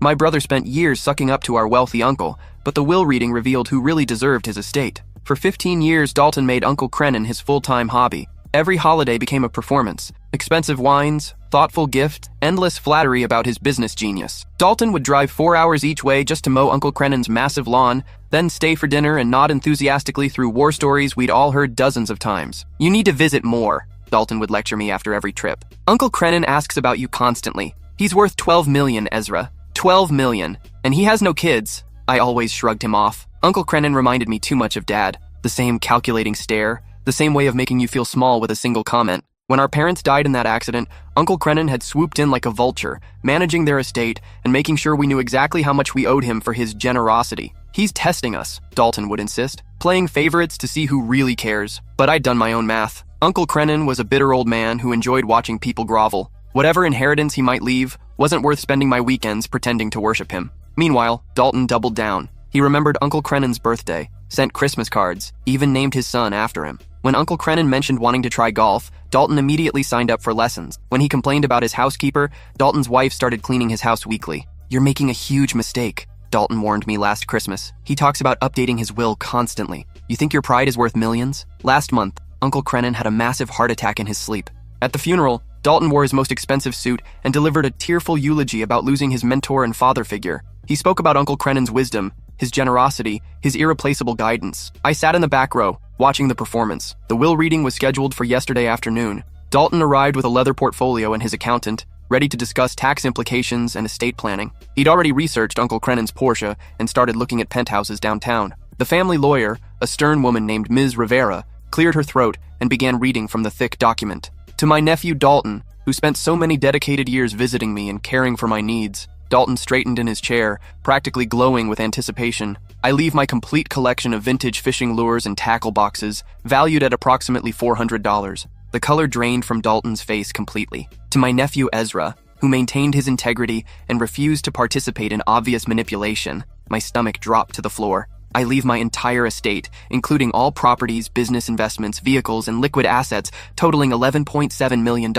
My brother spent years sucking up to our wealthy uncle, but the will reading revealed who really deserved his estate. For 15 years, Dalton made Uncle Crenan his full-time hobby. Every holiday became a performance. Expensive wines, thoughtful gifts, endless flattery about his business genius. Dalton would drive 4 hours each way just to mow Uncle Crenan's massive lawn, then stay for dinner and nod enthusiastically through war stories we'd all heard dozens of times. "You need to visit more," Dalton would lecture me after every trip. "Uncle Crenan asks about you constantly. He's worth 12 million, Ezra. 12 million. And he has no kids." I always shrugged him off. Uncle Crenan reminded me too much of Dad. The same calculating stare, the same way of making you feel small with a single comment. When our parents died in that accident, Uncle Crenan had swooped in like a vulture, managing their estate and making sure we knew exactly how much we owed him for his generosity. "He's testing us," Dalton would insist, "playing favorites to see who really cares." But I'd done my own math. Uncle Crenan was a bitter old man who enjoyed watching people grovel. Whatever inheritance he might leave wasn't worth spending my weekends pretending to worship him. Meanwhile, Dalton doubled down. He remembered Uncle Crenan's birthday, sent Christmas cards, even named his son after him. When Uncle Crenan mentioned wanting to try golf, Dalton immediately signed up for lessons. When he complained about his housekeeper, Dalton's wife started cleaning his house weekly. "You're making a huge mistake," Dalton warned me last Christmas. "He talks about updating his will constantly. You think your pride is worth millions?" Last month, Uncle Crenan had a massive heart attack in his sleep. At the funeral, Dalton wore his most expensive suit and delivered a tearful eulogy about losing his mentor and father figure. He spoke about Uncle Crenan's wisdom, his generosity, his irreplaceable guidance. I sat in the back row, watching the performance. The will reading was scheduled for yesterday afternoon. Dalton arrived with a leather portfolio and his accountant, ready to discuss tax implications and estate planning. He'd already researched Uncle Crenan's Porsche and started looking at penthouses downtown. The family lawyer, a stern woman named Ms. Rivera, cleared her throat and began reading from the thick document. "To my nephew Dalton, who spent so many dedicated years visiting me and caring for my needs." Dalton straightened in his chair, practically glowing with anticipation. "I leave my complete collection of vintage fishing lures and tackle boxes, valued at approximately $400. The color drained from Dalton's face completely. "To my nephew Ezra, who maintained his integrity and refused to participate in obvious manipulation." My stomach dropped to the floor. "I leave my entire estate, including all properties, business investments, vehicles, and liquid assets, totaling $11.7 million.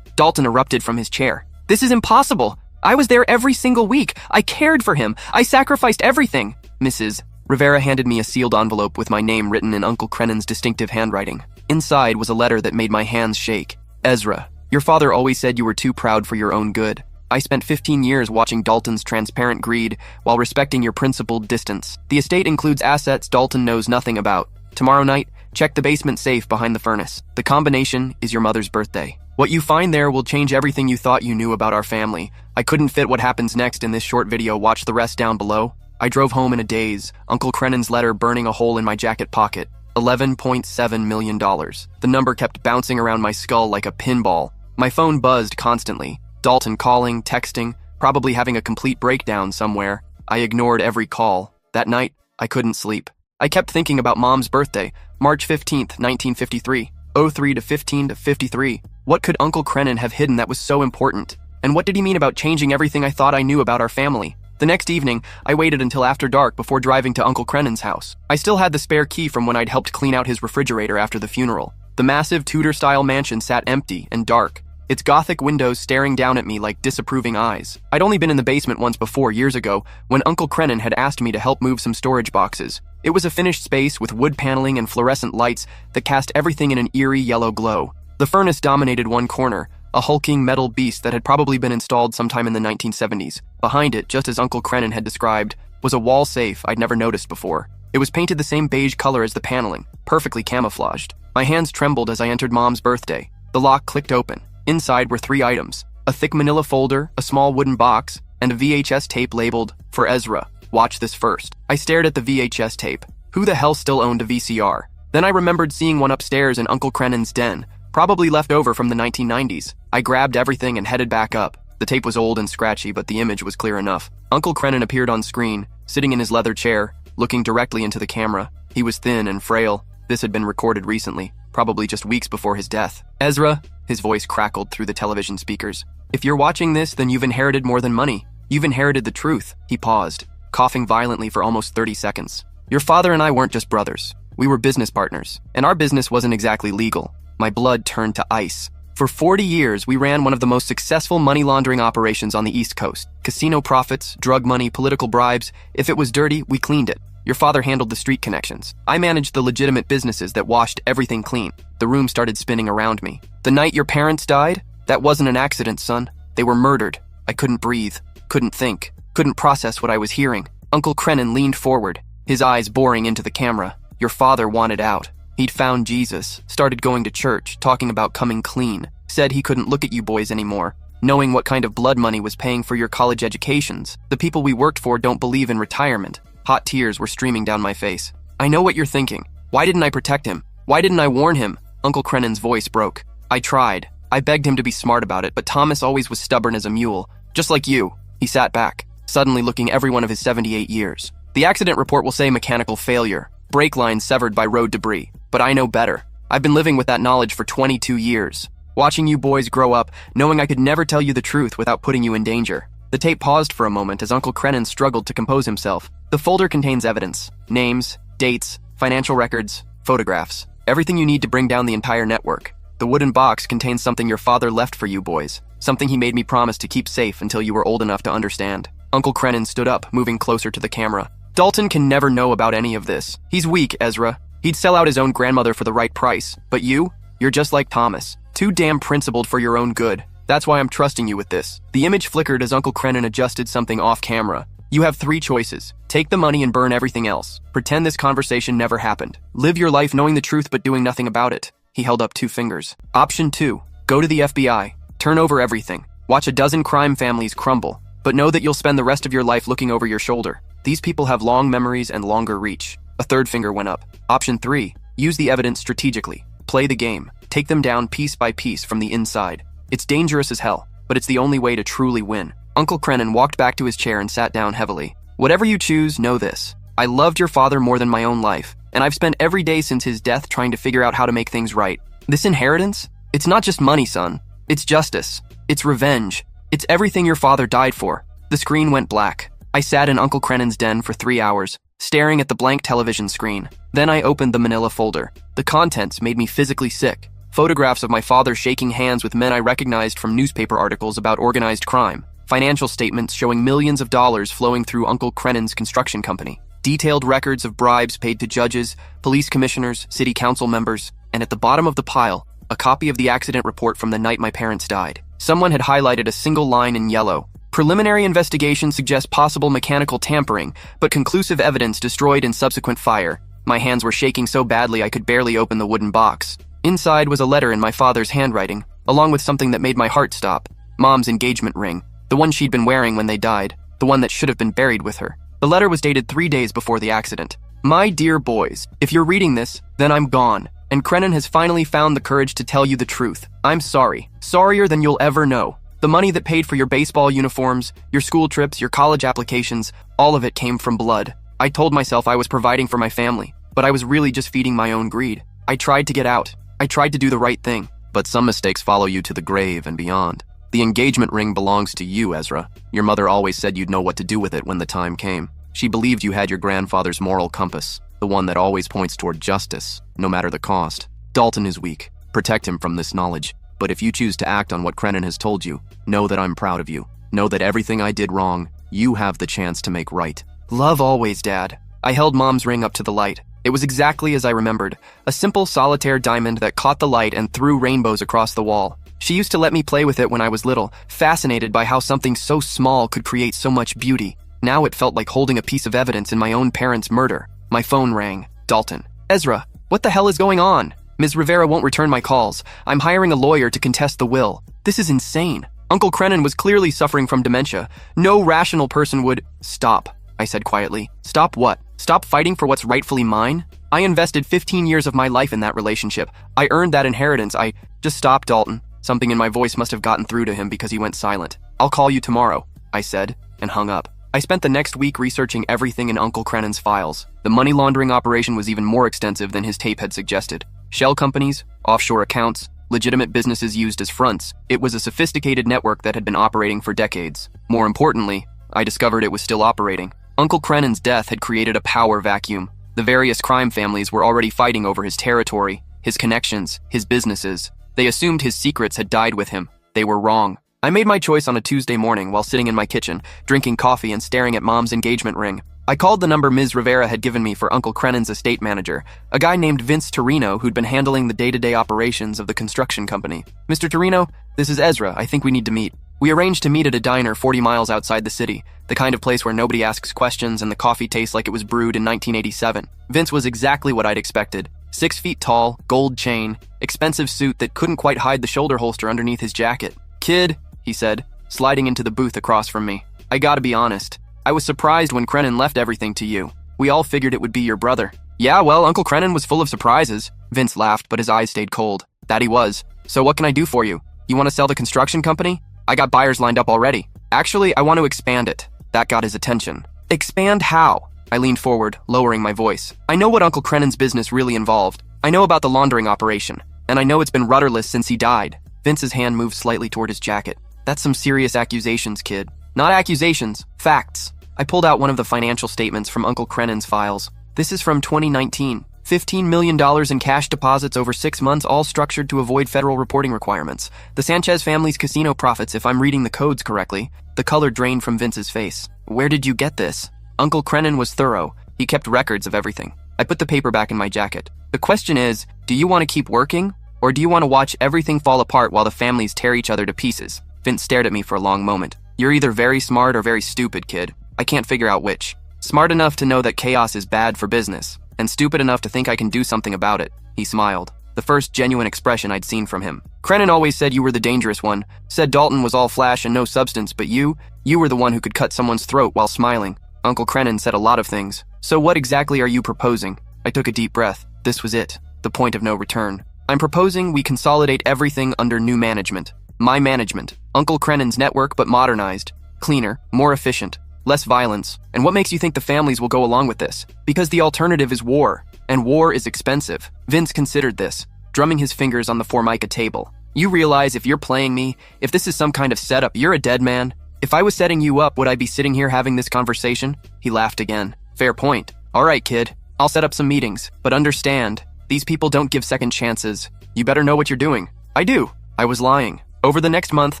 Dalton erupted from his chair. "This is impossible! I was there every single week. I cared for him. I sacrificed everything." Mrs. Rivera handed me a sealed envelope with my name written in Uncle Crenan's distinctive handwriting. Inside was a letter that made my hands shake. "Ezra, your father always said you were too proud for your own good. I spent 15 years watching Dalton's transparent greed while respecting your principled distance. The estate includes assets Dalton knows nothing about. Tomorrow night, check the basement safe behind the furnace. The combination is your mother's birthday. What you find there will change everything you thought you knew about our family." I couldn't fit what happens next in this short video. Watch the rest down below. I drove home in a daze, Uncle Crenan's letter burning a hole in my jacket pocket. $11.7 million. The number kept bouncing around my skull like a pinball. My phone buzzed constantly. Dalton calling, texting, probably having a complete breakdown somewhere. I ignored every call. That night, I couldn't sleep. I kept thinking about Mom's birthday, March 15th, 1953. 03 to 15 to 53. What could Uncle Crenan have hidden that was so important? And what did he mean about changing everything I thought I knew about our family? The next evening, I waited until after dark before driving to Uncle Crenan's house. I still had the spare key from when I'd helped clean out his refrigerator after the funeral. The massive Tudor-style mansion sat empty and dark, its Gothic windows staring down at me like disapproving eyes. I'd only been in the basement once before, years ago, when Uncle Crenan had asked me to help move some storage boxes. It was a finished space with wood paneling and fluorescent lights that cast everything in an eerie yellow glow. The furnace dominated one corner, a hulking metal beast that had probably been installed sometime in the 1970s. Behind it, just as Uncle Crenan had described, was a wall safe I'd never noticed before. It was painted the same beige color as the paneling, perfectly camouflaged. My hands trembled as I entered Mom's birthday. The lock clicked open. Inside were 3 items: a thick manila folder, a small wooden box, and a VHS tape labeled, "For Ezra. Watch this first." I stared at the VHS tape. Who the hell still owned a VCR? Then I remembered seeing one upstairs in Uncle Crenan's den, probably left over from the 1990s. I grabbed everything and headed back up. The tape was old and scratchy, but the image was clear enough. Uncle Crenan appeared on screen, sitting in his leather chair, looking directly into the camera. He was thin and frail. This had been recorded recently, probably just weeks before his death. "Ezra," his voice crackled through the television speakers. "If you're watching this, then you've inherited more than money. You've inherited the truth." He paused, coughing violently for almost 30 seconds. "Your father and I weren't just brothers. We were business partners, and our business wasn't exactly legal." My blood turned to ice. For 40 years, we ran one of the most successful money laundering operations on the East Coast. Casino profits, drug money, political bribes. If it was dirty, we cleaned it. Your father handled the street connections. I managed the legitimate businesses that washed everything clean. The room started spinning around me. The night your parents died? That wasn't an accident, son. They were murdered. I couldn't breathe, couldn't think, couldn't process what I was hearing. Uncle Crenan leaned forward, his eyes boring into the camera. Your father wanted out. He'd found Jesus, started going to church, talking about coming clean, said he couldn't look at you boys anymore, knowing what kind of blood money was paying for your college educations. The people we worked for don't believe in retirement. Hot tears were streaming down my face. I know what you're thinking. Why didn't I protect him? Why didn't I warn him? Uncle Crenan's voice broke. I tried. I begged him to be smart about it, but Thomas always was stubborn as a mule. Just like you. He sat back, suddenly looking every one of his 78 years. The accident report will say mechanical failure, brake lines severed by road debris. But I know better. I've been living with that knowledge for 22 years. Watching you boys grow up, knowing I could never tell you the truth without putting you in danger. The tape paused for a moment as Uncle Crenan struggled to compose himself. The folder contains evidence. Names, dates, financial records, photographs. Everything you need to bring down the entire network. The wooden box contains something your father left for you boys. Something he made me promise to keep safe until you were old enough to understand. Uncle Crenan stood up, moving closer to the camera. Dalton can never know about any of this. He's weak, Ezra. He'd sell out his own grandmother for the right price. But you're just like Thomas. Too damn principled for your own good. That's why I'm trusting you with this. The image flickered as Uncle Crenan adjusted something off camera. You have 3 choices. Take the money and burn everything else. Pretend this conversation never happened. Live your life knowing the truth but doing nothing about it. He held up 2 fingers. Option 2. Go to the FBI. Turn over everything. Watch a dozen crime families crumble. But know that you'll spend the rest of your life looking over your shoulder. These people have long memories and longer reach. A 3rd finger went up. Option 3. Use the evidence strategically. Play the game. Take them down piece by piece from the inside. It's dangerous as hell, but it's the only way to truly win. Uncle Crenan walked back to his chair and sat down heavily. Whatever you choose, know this. I loved your father more than my own life, and I've spent every day since his death trying to figure out how to make things right. This inheritance? It's not just money, son. It's justice. It's revenge. It's everything your father died for. The screen went black. I sat in Uncle Crenan's den for 3 hours, staring at the blank television screen. Then I opened the manila folder. The contents made me physically sick. Photographs of my father shaking hands with men I recognized from newspaper articles about organized crime. Financial statements showing millions of dollars flowing through Uncle Crenan's construction company. Detailed records of bribes paid to judges, police commissioners, city council members. And at the bottom of the pile, a copy of the accident report from the night my parents died. Someone had highlighted a single line in yellow. Preliminary investigation suggests possible mechanical tampering, but conclusive evidence destroyed in subsequent fire. My hands were shaking so badly I could barely open the wooden box. Inside was a letter in my father's handwriting, along with something that made my heart stop. Mom's engagement ring, the one she'd been wearing when they died, the one that should have been buried with her. The letter was dated 3 days before the accident. My dear boys, if you're reading this, then I'm gone, and Crenan has finally found the courage to tell you the truth. I'm sorry. Sorrier than you'll ever know. The money that paid for your baseball uniforms, your school trips, your college applications, all of it came from blood. I told myself I was providing for my family, but I was really just feeding my own greed. I tried to get out. I tried to do the right thing. But some mistakes follow you to the grave and beyond. The engagement ring belongs to you, Ezra. Your mother always said you'd know what to do with it when the time came. She believed you had your grandfather's moral compass, the one that always points toward justice, no matter the cost. Dalton is weak. Protect him from this knowledge. But if you choose to act on what Crenan has told you, know that I'm proud of you. Know that everything I did wrong, you have the chance to make right. Love always, Dad. I held Mom's ring up to the light. It was exactly as I remembered, a simple solitaire diamond that caught the light and threw rainbows across the wall. She used to let me play with it when I was little, fascinated by how something so small could create so much beauty. Now it felt like holding a piece of evidence in my own parents' murder. My phone rang. Dalton. Ezra, what the hell is going on? Ms. Rivera won't return my calls. I'm hiring a lawyer to contest the will. This is insane. Uncle Crenan was clearly suffering from dementia. No rational person would— Stop, I said quietly. Stop what? Stop fighting for what's rightfully mine? I invested 15 years of my life in that relationship. I earned that inheritance. Just stop, Dalton. Something in my voice must have gotten through to him because he went silent. I'll call you tomorrow, I said, and hung up. I spent the next week researching everything in Uncle Crenan's files. The money laundering operation was even more extensive than his tape had suggested. Shell companies, offshore accounts, legitimate businesses used as fronts. It was a sophisticated network that had been operating for decades. More importantly, I discovered it was still operating. Uncle Crenan's death had created a power vacuum. The various crime families were already fighting over his territory, his connections, his businesses. They assumed his secrets had died with him. They were wrong. I made my choice on a Tuesday morning while sitting in my kitchen, drinking coffee and staring at Mom's engagement ring. I called the number Ms. Rivera had given me for Uncle Crennan's estate manager, a guy named Vince Torino who'd been handling the day-to-day operations of the construction company. Mr. Torino, this is Ezra. I think we need to meet. We arranged to meet at a diner 40 miles outside the city, the kind of place where nobody asks questions and the coffee tastes like it was brewed in 1987. Vince was exactly what I'd expected. 6 feet tall, gold chain, expensive suit that couldn't quite hide the shoulder holster underneath his jacket. "Kid," he said, sliding into the booth across from me. "I gotta be honest. I was surprised when Crennan left everything to you. We all figured it would be your brother." "Yeah, well, Uncle Crennan was full of surprises." Vince laughed, but his eyes stayed cold. "That he was. So what can I do for you? You want to sell the construction company? I got buyers lined up already. Actually, I want to expand it." That got his attention. "Expand how?" I leaned forward, lowering my voice. "I know what Uncle Crennan's business really involved. I know about the laundering operation, and I know it's been rudderless since he died." Vince's hand moved slightly toward his jacket. "That's some serious accusations, kid." "Not accusations, facts." I pulled out one of the financial statements from Uncle Crennan's files. "This is from 2019. $15 million in cash deposits over 6 months, all structured to avoid federal reporting requirements. The Sanchez family's casino profits, if I'm reading the codes correctly." The color drained from Vince's face. "Where did you get this?" Uncle Crennan was thorough. He kept records of everything. I put the paper back in my jacket. "The question is, do you want to keep working? Or do you want to watch everything fall apart while the families tear each other to pieces?" Vince stared at me for a long moment. "You're either very smart or very stupid, kid. I can't figure out which. Smart enough to know that chaos is bad for business, and stupid enough to think I can do something about it." He smiled, the first genuine expression I'd seen from him. "Crennan always said you were the dangerous one, said Dalton was all flash and no substance, but you were the one who could cut someone's throat while smiling. Uncle Crennan said a lot of things. So what exactly are you proposing?" I took a deep breath. This was it, the point of no return. "I'm proposing we consolidate everything under new management. My management. Uncle Crennan's network, but modernized. Cleaner, more efficient. Less violence. And what makes you think the families will go along with this? Because the alternative is war, and war is expensive." Vince considered this, drumming his fingers on the Formica table. "You realize if you're playing me, if this is some kind of setup, you're a dead man? If I was setting you up, would I be sitting here having this conversation?" He laughed again. "Fair point. All right, kid. I'll set up some meetings, but understand, these people don't give second chances. You better know what you're doing." "I do." I was lying. Over the next month,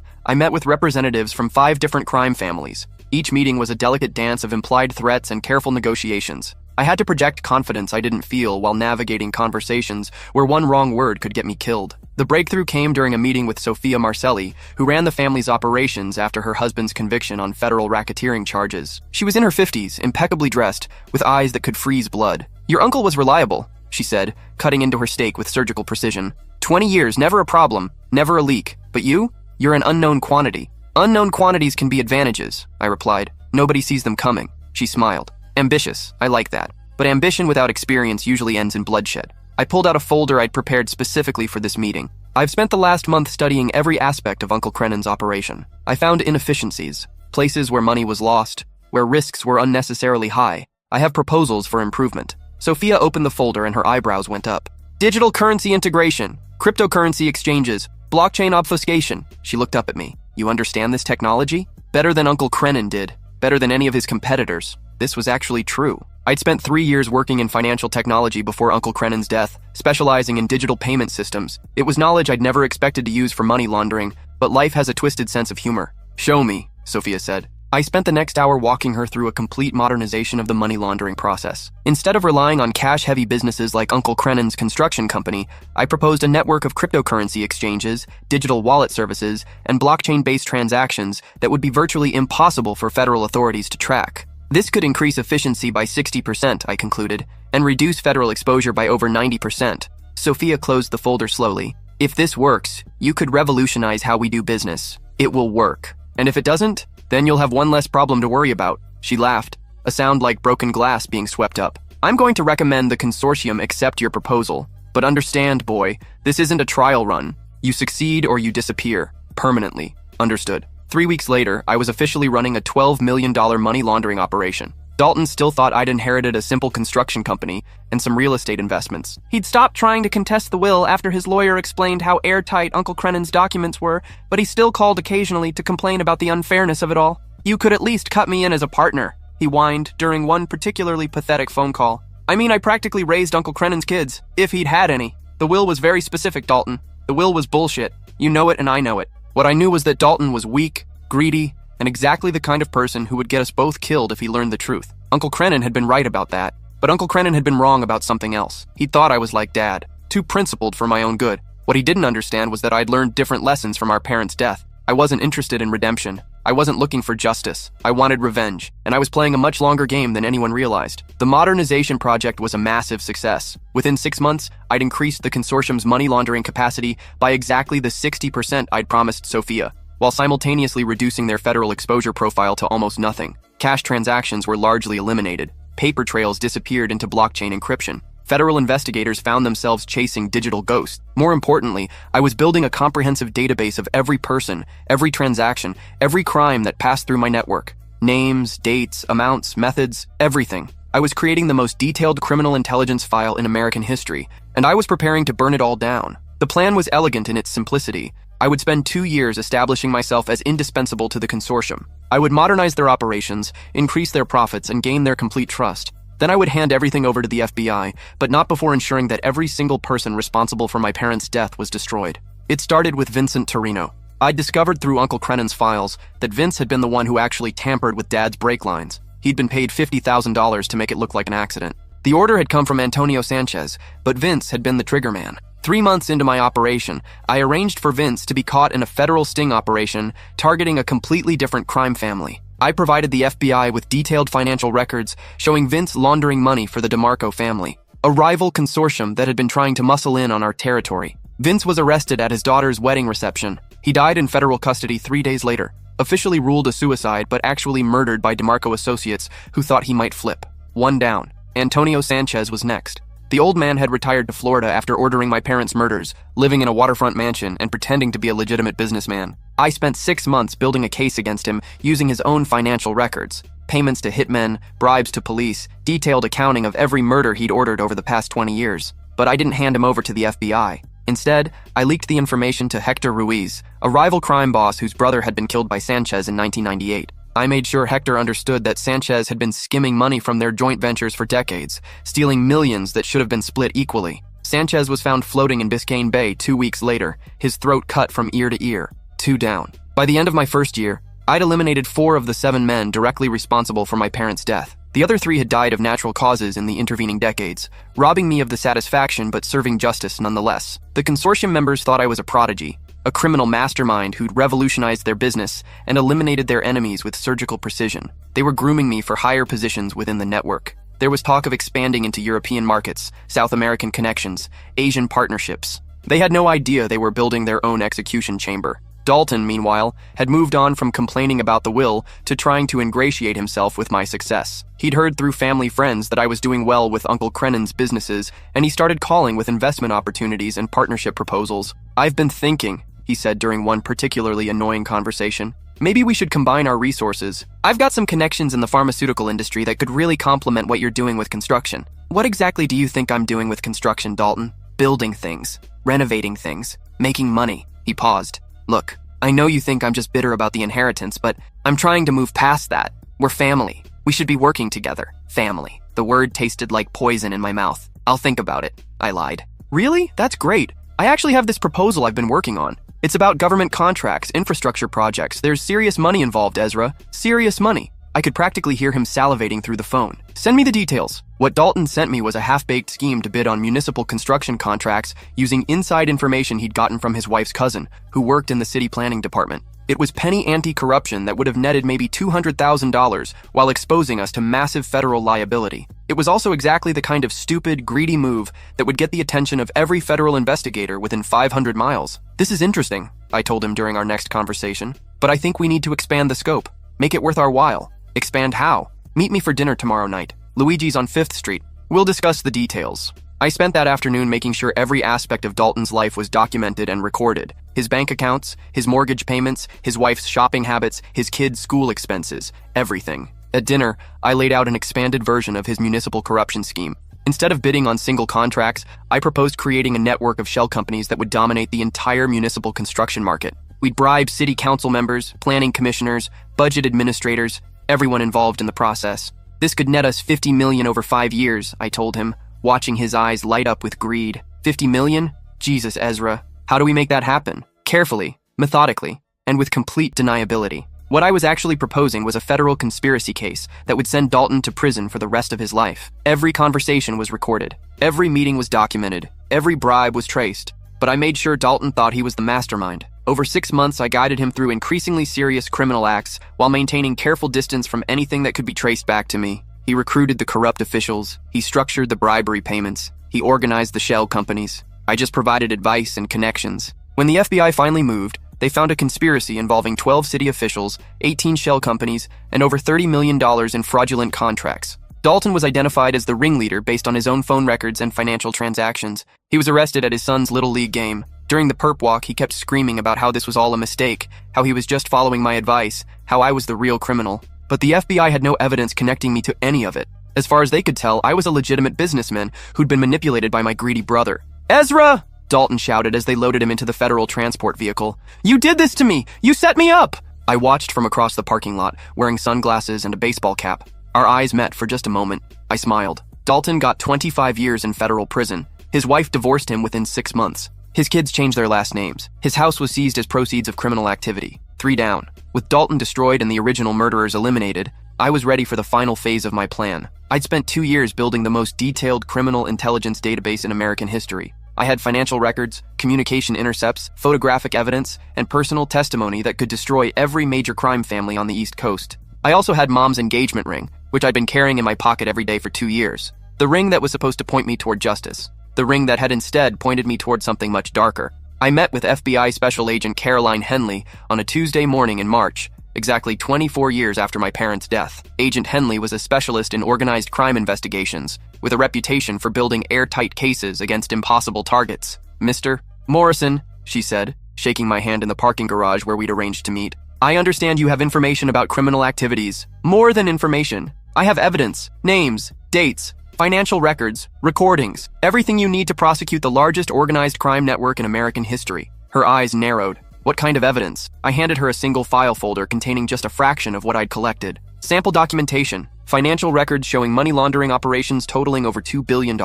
I met with representatives from 5 different crime families. Each meeting was a delicate dance of implied threats and careful negotiations. I had to project confidence I didn't feel while navigating conversations where one wrong word could get me killed. The breakthrough came during a meeting with Sophia Marcelli, who ran the family's operations after her husband's conviction on federal racketeering charges. She was in her 50s, impeccably dressed, with eyes that could freeze blood. "Your uncle was reliable," she said, cutting into her steak with surgical precision. 20 years, never a problem, never a leak. But you're an unknown quantity." "Unknown quantities can be advantages," I replied. "Nobody sees them coming." She smiled. "Ambitious, I like that. But ambition without experience usually ends in bloodshed." I pulled out a folder I'd prepared specifically for this meeting. "I've spent the last month studying every aspect of Uncle Crennan's operation. I found inefficiencies, places where money was lost, where risks were unnecessarily high. I have proposals for improvement." Sophia opened the folder and her eyebrows went up. "Digital currency integration, cryptocurrency exchanges, blockchain obfuscation." She looked up at me. "You understand this technology?" "Better than Uncle Crennan did. Better than any of his competitors." This was actually true. I'd spent 3 years working in financial technology before Uncle Crennan's death, specializing in digital payment systems. It was knowledge I'd never expected to use for money laundering, but life has a twisted sense of humor. "Show me," Sophia said. I spent the next hour walking her through a complete modernization of the money laundering process. Instead of relying on cash-heavy businesses like Uncle Crennan's construction company, I proposed a network of cryptocurrency exchanges, digital wallet services, and blockchain-based transactions that would be virtually impossible for federal authorities to track. This could increase efficiency by 60%, I concluded, and reduce federal exposure by over 90%. Sophia closed the folder slowly. "If this works, you could revolutionize how we do business. It will work. And if it doesn't, then you'll have one less problem to worry about." She laughed, a sound like broken glass being swept up. "I'm going to recommend the consortium accept your proposal. But understand, boy, this isn't a trial run. You succeed or you disappear. Permanently. Understood." 3 weeks later, I was officially running a $12 million money laundering operation. Dalton still thought I'd inherited a simple construction company and some real estate investments. He'd stopped trying to contest the will after his lawyer explained how airtight Uncle Crennan's documents were, but he still called occasionally to complain about the unfairness of it all. "You could at least cut me in as a partner," he whined during one particularly pathetic phone call. "I mean, I practically raised Uncle Crennan's kids, if he'd had any. The will was very specific, Dalton. The will was bullshit. You know it and I know it. What I knew was that Dalton was weak, greedy, and exactly the kind of person who would get us both killed if he learned the truth. Uncle Crennan had been right about that, but Uncle Crennan had been wrong about something else. He thought I was like Dad, too principled for my own good. What he didn't understand was that I'd learned different lessons from our parents' death. I wasn't interested in redemption. I wasn't looking for justice. I wanted revenge, and I was playing a much longer game than anyone realized. The modernization project was a massive success. Within 6 months, I'd increased the consortium's money laundering capacity by exactly the 60% I'd promised Sophia, while simultaneously reducing their federal exposure profile to almost nothing. Cash transactions were largely eliminated. Paper trails disappeared into blockchain encryption. Federal investigators found themselves chasing digital ghosts. More importantly, I was building a comprehensive database of every person, every transaction, every crime that passed through my network. Names, dates, amounts, methods, everything. I was creating the most detailed criminal intelligence file in American history, and I was preparing to burn it all down. The plan was elegant in its simplicity. I would spend 2 years establishing myself as indispensable to the consortium. I would modernize their operations, increase their profits, and gain their complete trust. Then I would hand everything over to the FBI, but not before ensuring that every single person responsible for my parents' death was destroyed. It started with Vincent Torino. I'd discovered through Uncle Crennan's files that Vince had been the one who actually tampered with Dad's brake lines. He'd been paid $50,000 to make it look like an accident. The order had come from Antonio Sanchez, but Vince had been the trigger man. 3 months into my operation, I arranged for Vince to be caught in a federal sting operation targeting a completely different crime family. I provided the FBI with detailed financial records showing Vince laundering money for the DeMarco family, a rival consortium that had been trying to muscle in on our territory. Vince was arrested at his daughter's wedding reception. He died in federal custody 3 days later, officially ruled a suicide but actually murdered by DeMarco associates who thought he might flip. One down. Antonio Sanchez was next. The old man had retired to Florida after ordering my parents' murders, living in a waterfront mansion and pretending to be a legitimate businessman. I spent 6 months building a case against him using his own financial records. Payments to hitmen, bribes to police, detailed accounting of every murder he'd ordered over the past 20 years. But I didn't hand him over to the FBI. Instead, I leaked the information to Hector Ruiz, a rival crime boss whose brother had been killed by Sanchez in 1998. I made sure Hector understood that Sanchez had been skimming money from their joint ventures for decades, stealing millions that should have been split equally. Sanchez was found floating in Biscayne Bay 2 weeks later, his throat cut from ear to ear. 2 down. By the end of my first year, I'd eliminated 4 of the 7 men directly responsible for my parents' death. The other 3 had died of natural causes in the intervening decades, robbing me of the satisfaction but serving justice nonetheless. The consortium members thought I was a prodigy, a criminal mastermind who'd revolutionized their business and eliminated their enemies with surgical precision. They were grooming me for higher positions within the network. There was talk of expanding into European markets, South American connections, Asian partnerships. They had no idea they were building their own execution chamber. Dalton, meanwhile, had moved on from complaining about the will to trying to ingratiate himself with my success. He'd heard through family friends that I was doing well with Uncle Crennan's businesses, and he started calling with investment opportunities and partnership proposals. "I've been thinking," he said during one particularly annoying conversation. "Maybe we should combine our resources. I've got some connections in the pharmaceutical industry that could really complement what you're doing with construction." "What exactly do you think I'm doing with construction, Dalton?" "Building things, renovating things, making money." He paused. "Look, I know you think I'm just bitter about the inheritance, but I'm trying to move past that. We're family. We should be working together. Family." The word tasted like poison in my mouth. "I'll think about it," I lied. "Really? That's great. I actually have this proposal I've been working on. It's about government contracts, infrastructure projects. There's serious money involved, Ezra. Serious money." I could practically hear him salivating through the phone. "Send me the details." What Dalton sent me was a half-baked scheme to bid on municipal construction contracts using inside information he'd gotten from his wife's cousin, who worked in the city planning department. It was penny anti-corruption that would have netted maybe $200,000 while exposing us to massive federal liability. It was also exactly the kind of stupid, greedy move that would get the attention of every federal investigator within 500 miles. "This is interesting," I told him during our next conversation, "but I think we need to expand the scope. Make it worth our while." "Expand how?" "Meet me for dinner tomorrow night. Luigi's on 5th Street. We'll discuss the details." I spent that afternoon making sure every aspect of Dalton's life was documented and recorded. His bank accounts, his mortgage payments, his wife's shopping habits, his kids' school expenses, everything. At dinner, I laid out an expanded version of his municipal corruption scheme. Instead of bidding on single contracts, I proposed creating a network of shell companies that would dominate the entire municipal construction market. We'd bribe city council members, planning commissioners, budget administrators, everyone involved in the process. "This could net us $50 million over 5 years, I told him, watching his eyes light up with greed. "50 million? Jesus, Ezra. How do we make that happen? Carefully, methodically, and with complete deniability. What I was actually proposing was a federal conspiracy case that would send Dalton to prison for the rest of his life. Every conversation was recorded. Every meeting was documented. Every bribe was traced. But I made sure Dalton thought he was the mastermind. Over 6 months, I guided him through increasingly serious criminal acts while maintaining careful distance from anything that could be traced back to me. He recruited the corrupt officials. He structured the bribery payments. He organized the shell companies. I just provided advice and connections. When the FBI finally moved, they found a conspiracy involving 12 city officials, 18 shell companies, and over $30 million in fraudulent contracts. Dalton was identified as the ringleader based on his own phone records and financial transactions. He was arrested at his son's Little League game. During the perp walk, he kept screaming about how this was all a mistake, how he was just following my advice, how I was the real criminal. But the FBI had no evidence connecting me to any of it. As far as they could tell, I was a legitimate businessman who'd been manipulated by my greedy brother. "Ezra!" Dalton shouted as they loaded him into the federal transport vehicle. "You did this to me! You set me up!" I watched from across the parking lot, wearing sunglasses and a baseball cap. Our eyes met for just a moment. I smiled. Dalton got 25 years in federal prison. His wife divorced him within 6 months. His kids changed their last names. His house was seized as proceeds of criminal activity. 3 down. With Dalton destroyed and the original murderers eliminated, I was ready for the final phase of my plan. I'd spent 2 years building the most detailed criminal intelligence database in American history. I had financial records, communication intercepts, photographic evidence, and personal testimony that could destroy every major crime family on the East Coast. I also had Mom's engagement ring, which I'd been carrying in my pocket every day for 2 years. The ring that was supposed to point me toward justice. The ring that had instead pointed me toward something much darker. I met with FBI Special Agent Caroline Henley on a Tuesday morning in March, exactly 24 years after my parents' death. Agent Henley was a specialist in organized crime investigations, with a reputation for building airtight cases against impossible targets. "Mr. Morrison," she said, shaking my hand in the parking garage where we'd arranged to meet. "I understand you have information about criminal activities. More than information. I have evidence, names, dates, financial records, recordings, everything you need to prosecute the largest organized crime network in American history." Her eyes narrowed. "What kind of evidence?" I handed her a single file folder containing just a fraction of what I'd collected. Sample documentation, financial records showing money laundering operations totaling over $2 billion,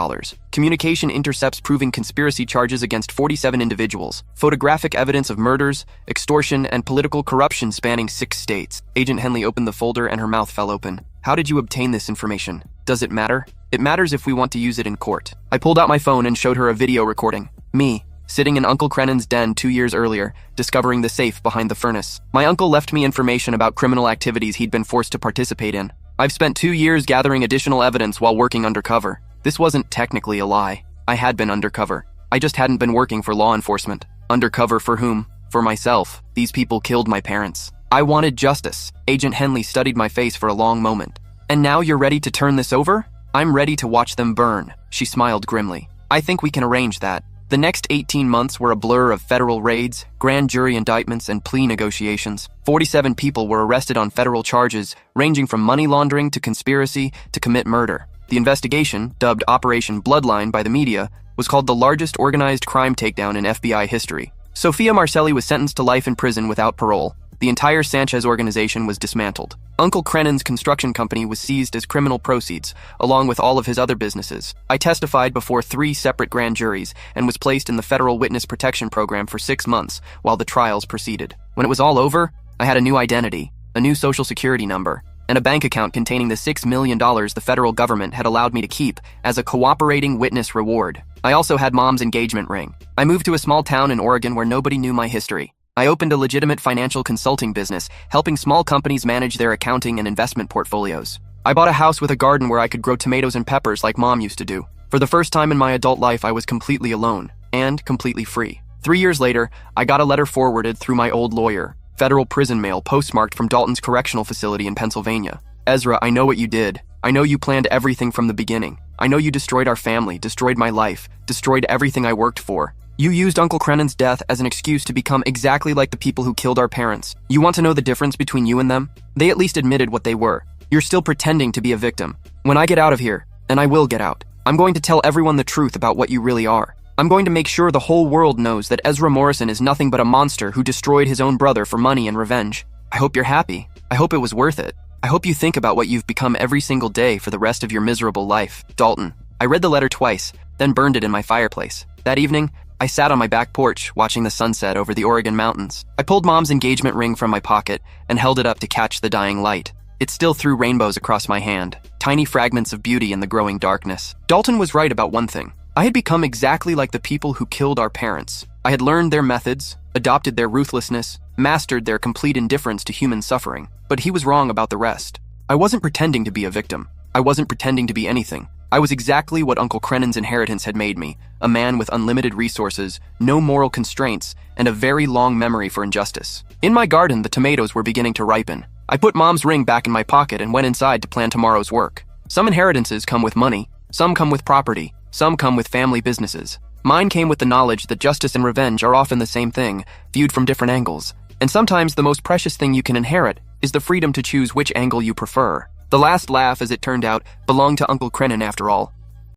communication intercepts proving conspiracy charges against 47 individuals, photographic evidence of murders, extortion, and political corruption spanning 6 states. Agent Henley opened the folder and her mouth fell open. "How did you obtain this information? Does it matter?" "It matters if we want to use it in court." I pulled out my phone and showed her a video recording. Me, sitting in Uncle Crennan's den 2 years earlier, discovering the safe behind the furnace. My uncle left me information about criminal activities he'd been forced to participate in. I've spent 2 years gathering additional evidence while working undercover. This wasn't technically a lie. I had been undercover. I just hadn't been working for law enforcement. Undercover for whom? For myself. These people killed my parents. I wanted justice. Agent Henley studied my face for a long moment. "And now you're ready to turn this over?" "I'm ready to watch them burn." She smiled grimly. "I think we can arrange that." The next 18 months were a blur of federal raids, grand jury indictments, and plea negotiations. 47 people were arrested on federal charges, ranging from money laundering to conspiracy to commit murder. The investigation, dubbed Operation Bloodline by the media, was called the largest organized crime takedown in FBI history. Sophia Marcelli was sentenced to life in prison without parole. The entire Sanchez organization was dismantled. Uncle Crennan's construction company was seized as criminal proceeds, along with all of his other businesses. I testified before 3 separate grand juries and was placed in the Federal Witness Protection Program for 6 months while the trials proceeded. When it was all over, I had a new identity, a new social security number, and a bank account containing the $6 million the federal government had allowed me to keep as a cooperating witness reward. I also had Mom's engagement ring. I moved to a small town in Oregon where nobody knew my history. I opened a legitimate financial consulting business, helping small companies manage their accounting and investment portfolios. I bought a house with a garden where I could grow tomatoes and peppers like Mom used to do. For the first time in my adult life, I was completely alone and completely free. 3 years later, I got a letter forwarded through my old lawyer, federal prison mail postmarked from Dalton's correctional facility in Pennsylvania. "Ezra, I know what you did. I know you planned everything from the beginning. I know you destroyed our family, destroyed my life, destroyed everything I worked for. You used Uncle Crennan's death as an excuse to become exactly like the people who killed our parents. You want to know the difference between you and them? They at least admitted what they were. You're still pretending to be a victim. When I get out of here, and I will get out, I'm going to tell everyone the truth about what you really are. I'm going to make sure the whole world knows that Ezra Morrison is nothing but a monster who destroyed his own brother for money and revenge. I hope you're happy. I hope it was worth it. I hope you think about what you've become every single day for the rest of your miserable life. Dalton." I read the letter twice, then burned it in my fireplace. That evening, I sat on my back porch, watching the sunset over the Oregon mountains. I pulled Mom's engagement ring from my pocket and held it up to catch the dying light. It still threw rainbows across my hand, tiny fragments of beauty in the growing darkness. Dalton was right about one thing. I had become exactly like the people who killed our parents. I had learned their methods, adopted their ruthlessness, mastered their complete indifference to human suffering. But he was wrong about the rest. I wasn't pretending to be a victim. I wasn't pretending to be anything. I was exactly what Uncle Crennan's inheritance had made me, a man with unlimited resources, no moral constraints, and a very long memory for injustice. In my garden, the tomatoes were beginning to ripen. I put Mom's ring back in my pocket and went inside to plan tomorrow's work. Some inheritances come with money, some come with property, some come with family businesses. Mine came with the knowledge that justice and revenge are often the same thing, viewed from different angles. And sometimes the most precious thing you can inherit is the freedom to choose which angle you prefer. The last laugh, as it turned out, belonged to Uncle Crennan after all.